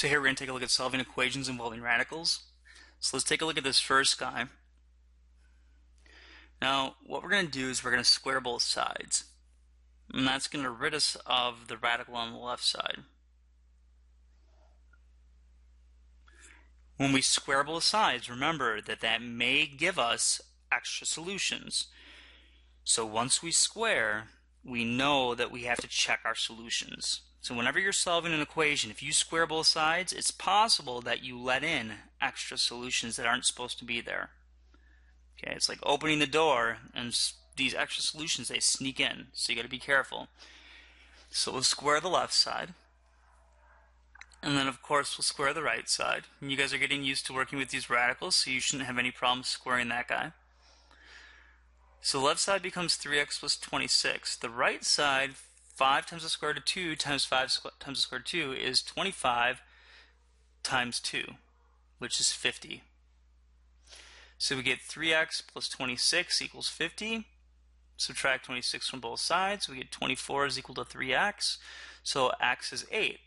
So here we're going to take a look at solving equations involving radicals. So let's take a look at this first guy. Now what we're going to do is we're going to square both sides. And that's going to rid us of the radical on the left side. When we square both sides, remember that may give us extra solutions. So once we square, we know that we have to check our solutions. So whenever you're solving an equation, if you square both sides, it's possible that you let in extra solutions that aren't supposed to be there. Okay, it's like opening the door and these extra solutions, they sneak in. So you got to be careful. So we'll square the left side. And then of course we'll square the right side. And you guys are getting used to working with these radicals, so you shouldn't have any problems squaring that guy. So the left side becomes 3x plus 26. The right side, 5 times the square root of 2 times 5 times the square root of 2 is 25 times 2, which is 50. So we get 3x plus 26 equals 50. Subtract 26 from both sides. We get 24 is equal to 3x. So x is 8.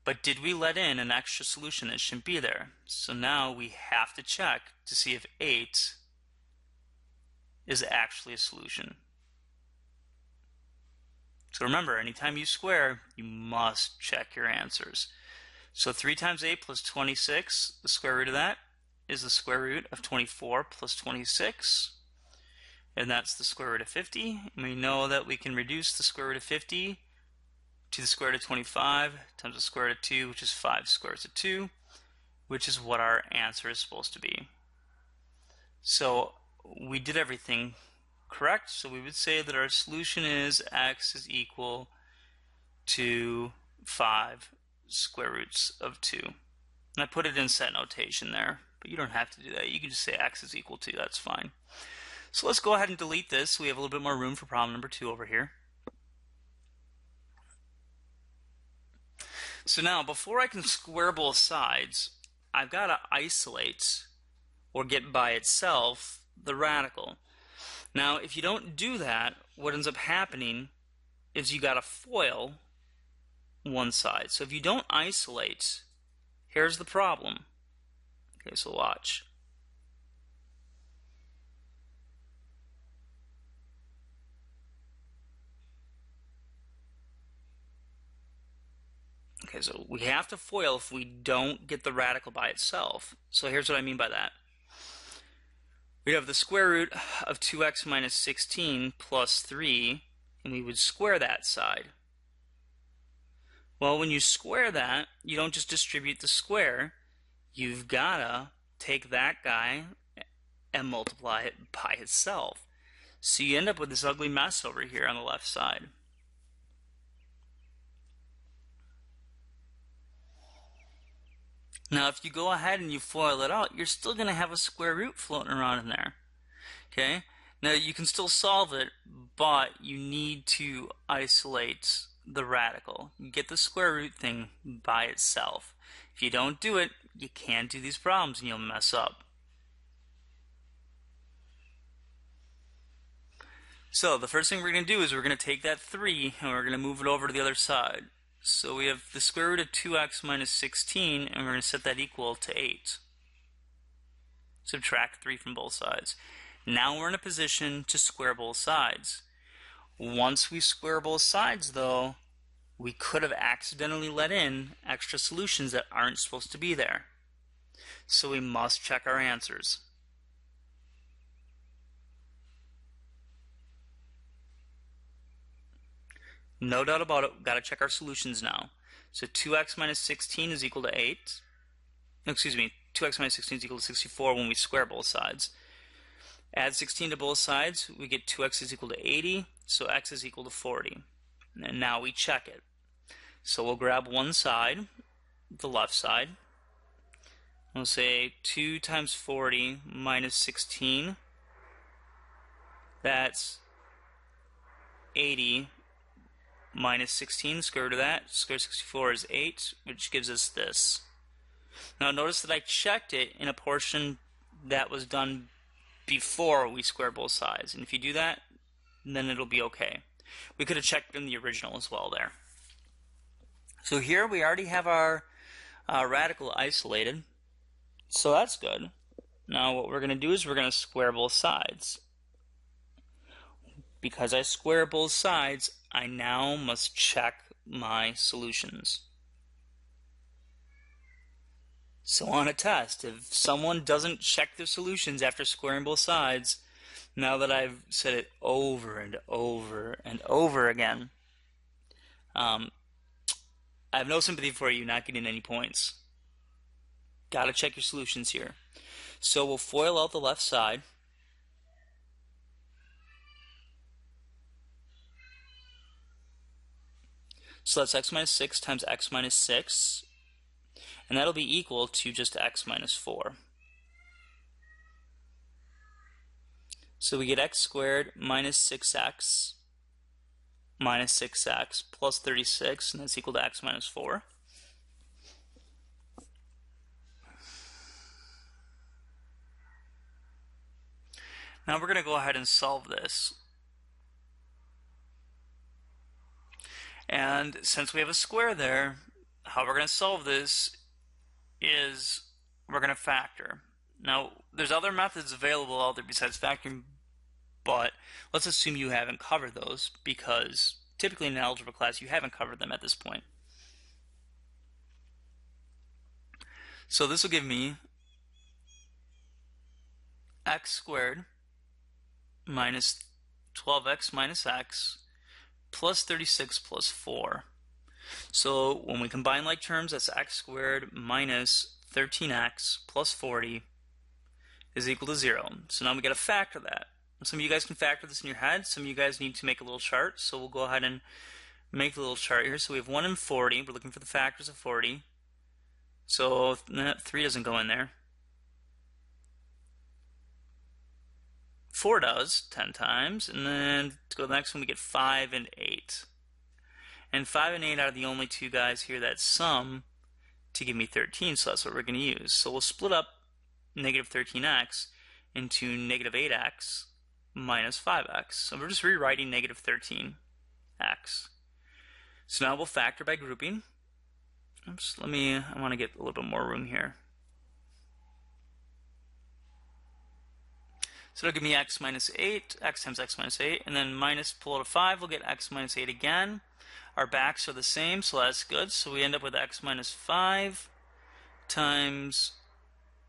But did we let in an extra solution that shouldn't be there? So now we have to check to see if 8 is actually a solution. So remember, anytime you square, you must check your answers. So 3 times 8 plus 26, the square root of that is the square root of 24 plus 26. And that's the square root of 50. And we know that we can reduce the square root of 50 to the square root of 25 times the square root of 2, which is 5 square root of 2, which is what our answer is supposed to be. So we did everything correct. So we would say that our solution is x is equal to 5 square roots of 2. And I put it in set notation there, but you don't have to do that. You can just say x is equal to, that's fine. So let's go ahead and delete this so we have a little bit more room for problem number 2 over here. So now, before I can square both sides, I've got to isolate or get by itself the radical. Now, if you don't do that, what ends up happening is you got to FOIL one side. So if you don't isolate, here's the problem. Okay, so watch. Okay, so we have to FOIL if we don't get the radical by itself. So here's what I mean by that. We'd have the square root of 2x minus 16 plus 3, and we would square that side. Well, when you square that, you don't just distribute the square. You've got to take that guy and multiply it by itself. So you end up with this ugly mess over here on the left side. Now, if you go ahead and you FOIL it out, you're still going to have a square root floating around in there. Okay? Now, you can still solve it, but you need to isolate the radical. You get the square root thing by itself. If you don't do it, you can't do these problems and you'll mess up. So, the first thing we're going to do is we're going to take that 3 and we're going to move it over to the other side. So we have the square root of 2x minus 16, and we're going to set that equal to 8. Subtract 3 from both sides. Now we're in a position to square both sides. Once we square both sides, though, we could have accidentally let in extra solutions that aren't supposed to be there. So we must check our answers. No doubt about it, we've got to check our solutions now. So 2x minus 16 is equal to 8. No, excuse me, 2x minus 16 is equal to 64 when we square both sides. Add 16 to both sides, we get 2x is equal to 80, so x is equal to 40. And now we check it. So we'll grab one side, the left side. We'll say 2 times 40 minus 16. That's 80 minus 16, square root of that, square root of 64 is 8, which gives us this. Now notice that I checked it in a portion that was done before we square both sides. And if you do that, then it'll be okay. We could have checked in the original as well there. So here we already have our radical isolated. So that's good. Now what we're going to do is we're going to square both sides. Because I square both sides, I now must check my solutions. So on a test, if someone doesn't check their solutions after squaring both sides, now that I've said it over and over and over again, I have no sympathy for you not getting any points. Gotta check your solutions here. So we'll FOIL out the left side. So that's x minus 6 times x minus 6. And that'll be equal to just x minus 4. So we get x squared minus 6x minus 6x plus 36, and that's equal to x minus 4. Now we're going to go ahead and solve this. And since we have a square there, how we're going to solve this is we're going to factor. Now, there's other methods available out there besides factoring, but let's assume you haven't covered those, because typically in an algebra class you haven't covered them at this point. So this will give me x squared minus 12x minus x plus 36 plus 4. So when we combine like terms, that's x squared minus 13x plus 40 is equal to 0. So now we got to factor that. Some of you guys can factor this in your head. Some of you guys need to make a little chart. So we'll go ahead and make the little chart here. So we have 1 and 40. We're looking for the factors of 40. So 3 doesn't go in there. 4 does 10 times. And then to go to the next one, we get 5 and 8. And 5 and 8 are the only two guys here that sum to give me 13, so that's what we're going to use. So we'll split up negative 13x into negative 8x minus 5x. So we're just rewriting negative 13x. So now we'll factor by grouping. Oops, I want to get a little bit more room here. So it'll give me x minus 8, x times x minus 8, and then minus, pull out a 5, we'll get x minus 8 again. Our backs are the same, so that's good. So we end up with x minus 5 times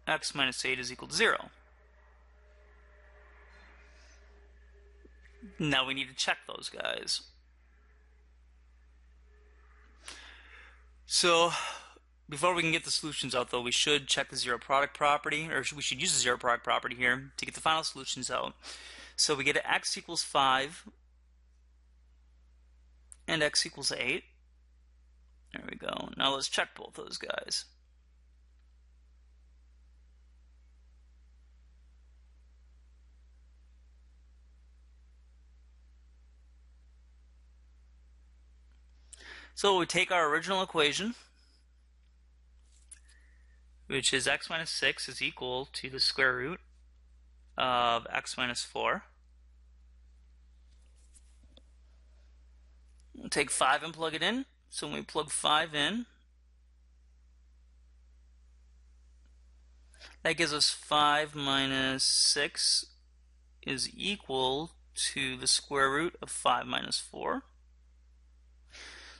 x minus 8 is equal to 0. Now we need to check those guys. So before we can get the solutions out, though, we should check the zero product property, or we should use the zero product property here to get the final solutions out. So we get x equals 5 and x equals 8. There we go. Now let's check both those guys. So we take our original equation, which is x minus 6 is equal to the square root of x minus 4. We'll take 5 and plug it in. So when we plug 5 in, that gives us 5 minus 6 is equal to the square root of 5 minus 4.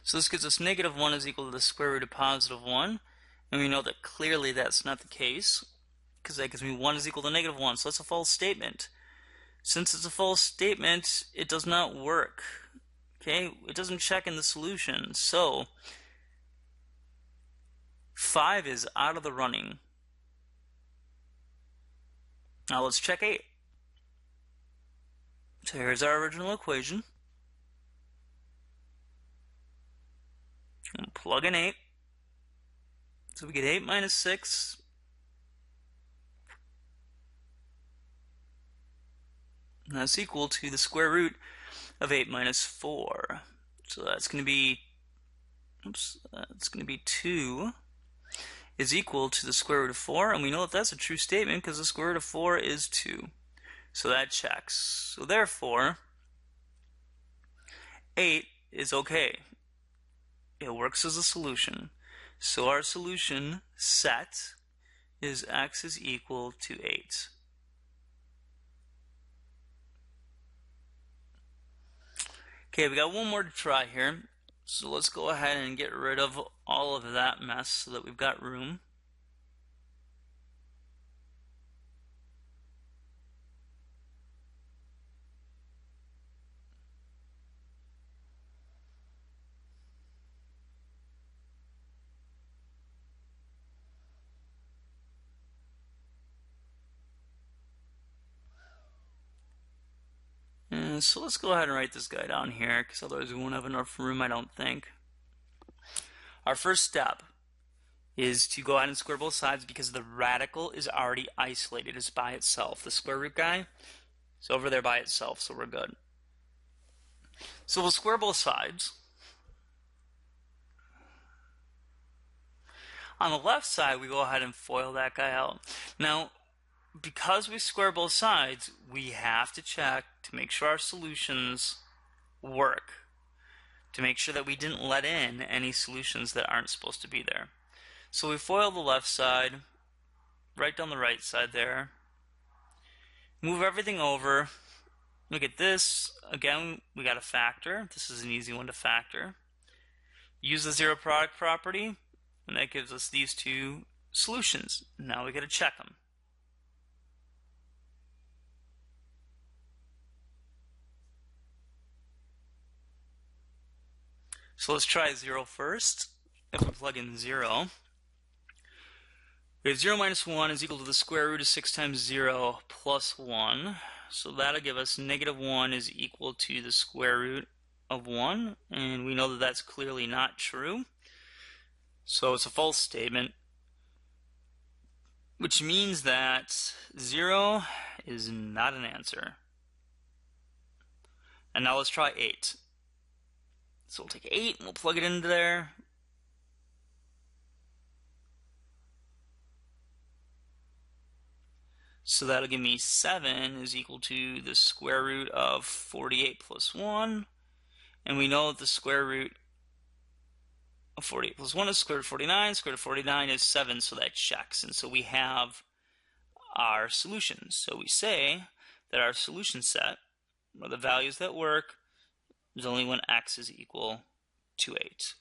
So this gives us negative 1 is equal to the square root of positive 1. And we know that clearly that's not the case, because that gives me 1 is equal to negative 1. So that's a false statement. Since it's a false statement, it does not work. Okay, it doesn't check in the solution. So 5 is out of the running. Now let's check 8. So here's our original equation. We'll plug in 8. So we get 8 minus 6. And that's equal to the square root of 8 minus 4. So that's going to be, that's going to be 2 is equal to the square root of 4. And we know that that's a true statement because the square root of 4 is 2. So that checks. So therefore, 8 is okay. It works as a solution. So our solution set is x is equal to 8. Okay, we got one more to try here. So let's go ahead and get rid of all of that mess so that we've got room. And so let's go ahead and write this guy down here, because otherwise we won't have enough room, I don't think. Our first step is to go ahead and square both sides because the radical is already isolated. It's by itself. The square root guy is over there by itself, so we're good. So we'll square both sides. On the left side, we go ahead and FOIL that guy out. Now, because we square both sides, we have to check to make sure our solutions work, to make sure that we didn't let in any solutions that aren't supposed to be there. So we FOIL the left side, write down the right side there, move everything over. Look at this. Again, we got a factor. This is an easy one to factor. Use the zero product property, and that gives us these two solutions. Now we got to check them. So let's try 0 first. If we plug in 0, we have 0 minus 1 is equal to the square root of 6 times 0 plus 1. So that'll give us negative 1 is equal to the square root of 1. And we know that that's clearly not true. So it's a false statement, which means that 0 is not an answer. And now let's try 8. So we'll take 8 and we'll plug it into there. So that'll give me 7 is equal to the square root of 48 plus 1. And we know that the square root of 48 plus 1 is square root of 49. Square root of 49 is 7, so that checks. And so we have our solutions. So we say that our solution set, or the values that work, is only when x is equal to 8.